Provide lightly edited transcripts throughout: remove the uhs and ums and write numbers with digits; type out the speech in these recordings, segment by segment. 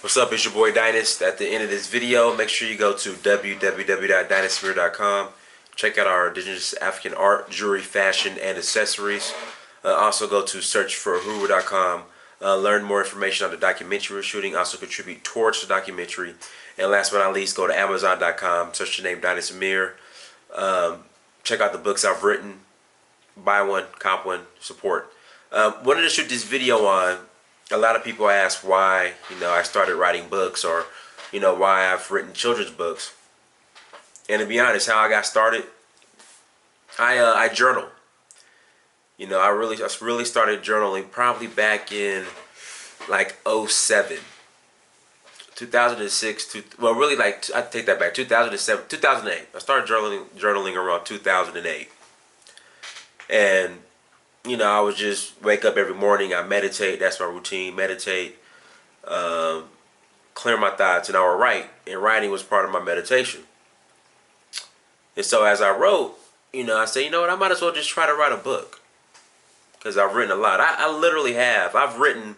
What's up, it's your boy Dynast. At the end of this video, make sure you go to www.dynastmirror.com. Check out our indigenous African art, jewelry, fashion, and accessories. Also go to searchforahuru.com. Learn more information on the documentary we're shooting. Also contribute towards the documentary. And last but not least, go to amazon.com. Search the name Dynast Amir. Check out the books I've written. Buy one, cop one, support. Wanted to shoot this video on. A lot of people ask why, I started writing books, or, why I've written children's books. And to be honest, how I got started, I journal. I really started journaling probably back in like 07, 2006. Well, really, like, I take that back. 2007, 2008. I started journaling around 2008, and I would just wake up every morning. I meditate. That's my routine. Meditate, clear my thoughts, and I would write. And writing was part of my meditation. And so as I wrote, I said, you know what? I might as well just try to write a book, because I've written a lot. I literally have. I've written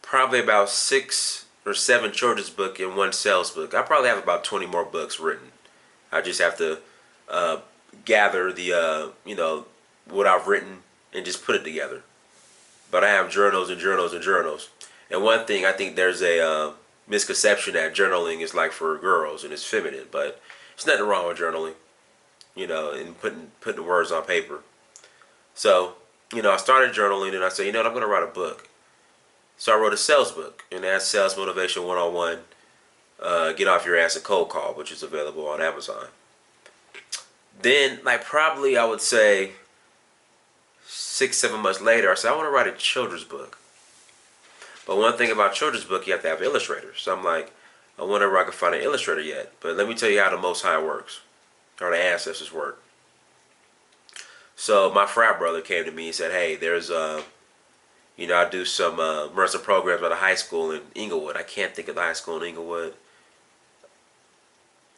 probably about 6 or 7 children's books and 1 sales book. I probably have about 20 more books written. I just have to gather the, what I've written and just put it together. But I have journals and journals and journals. And one thing, I think there's a misconception that journaling is like for girls and it's feminine, but there's nothing wrong with journaling, and putting words on paper. So, I started journaling, and I said, I'm going to write a book. So I wrote a sales book, and that's Sales Motivation 101, Get Off Your Ass and Cold Call, which is available on Amazon. Then, like, probably I would say 6-7 months later, I said, I want to write a children's book. But one thing about children's book, you have to have illustrators. So I'm like, I wonder if I can find an illustrator yet. But let me tell you how the Most High works, or the ancestors work. So my frat brother came to me and said, hey, there's I do some run some programs at a high school in Inglewood. I can't think of the high school in Inglewood.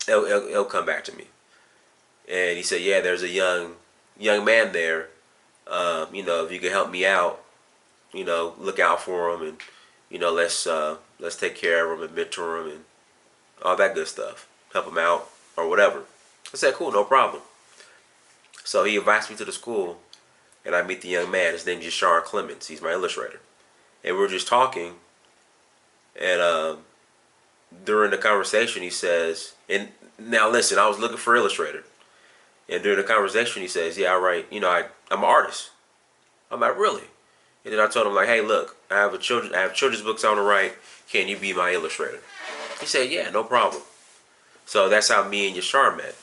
It'll come back to me. And he said, yeah, there's a young man there. If you can help me out, look out for him, and let's take care of him and mentor him and all that good stuff. Help him out or whatever. I said, cool, no problem. So he invites me to the school, and I meet the young man. His name's Yashar Clements. He's my illustrator. And we're just talking, and during the conversation he says, and now listen, I was looking for illustrator. And during the conversation he says, yeah, I write, I'm an artist. I'm like, really? And then I told him, like, hey, look, I have children's books I want to write. Can you be my illustrator? He said, yeah, no problem. So that's how me and Yashar met.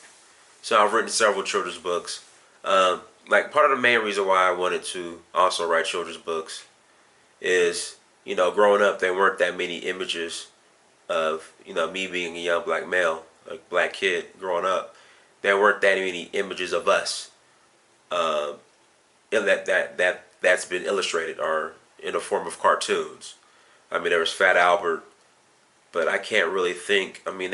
So I've written several children's books. Like, part of the main reason why I wanted to also write children's books is, growing up, there weren't that many images of, me being a young black male, a black kid growing up. There weren't that many images of us that's been illustrated or in the form of cartoons. I mean, there was Fat Albert, but I can't really think. I mean,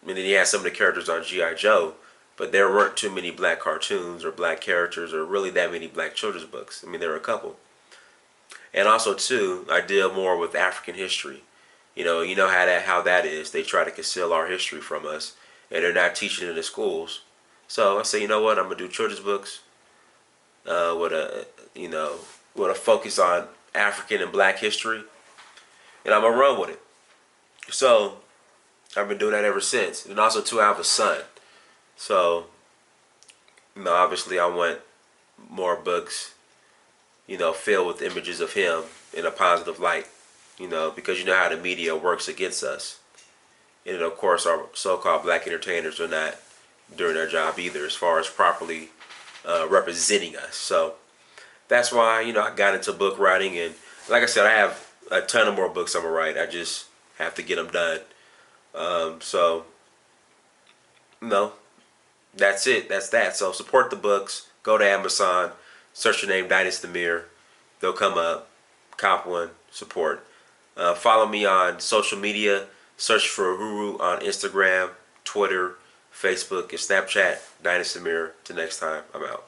he had some of the characters on G.I. Joe, but there weren't too many black cartoons or black characters or really that many black children's books. I mean, there were a couple. And also, too, I deal more with African history. How that is. They try to conceal our history from us, and they're not teaching it in the schools. So I say, you know what? I'm gonna do children's books with a focus on African and black history, and I'm gonna run with it. So I've been doing that ever since. And also, too, I have a son. So, obviously I want more books, filled with images of him in a positive light, because how the media works against us. And of course, our so-called black entertainers are not doing their job either as far as properly representing us. So that's why, I got into book writing. And like I said, I have a ton of more books I'm going to write. I just have to get them done. That's it. That's that. So support the books. Go to Amazon. Search the name Dynast Amir. They'll come up. Cop one. Support. Follow me on social media. Search for Uhuru on Instagram, Twitter, Facebook, and Snapchat. Dynast Amir. Till next time, I'm out.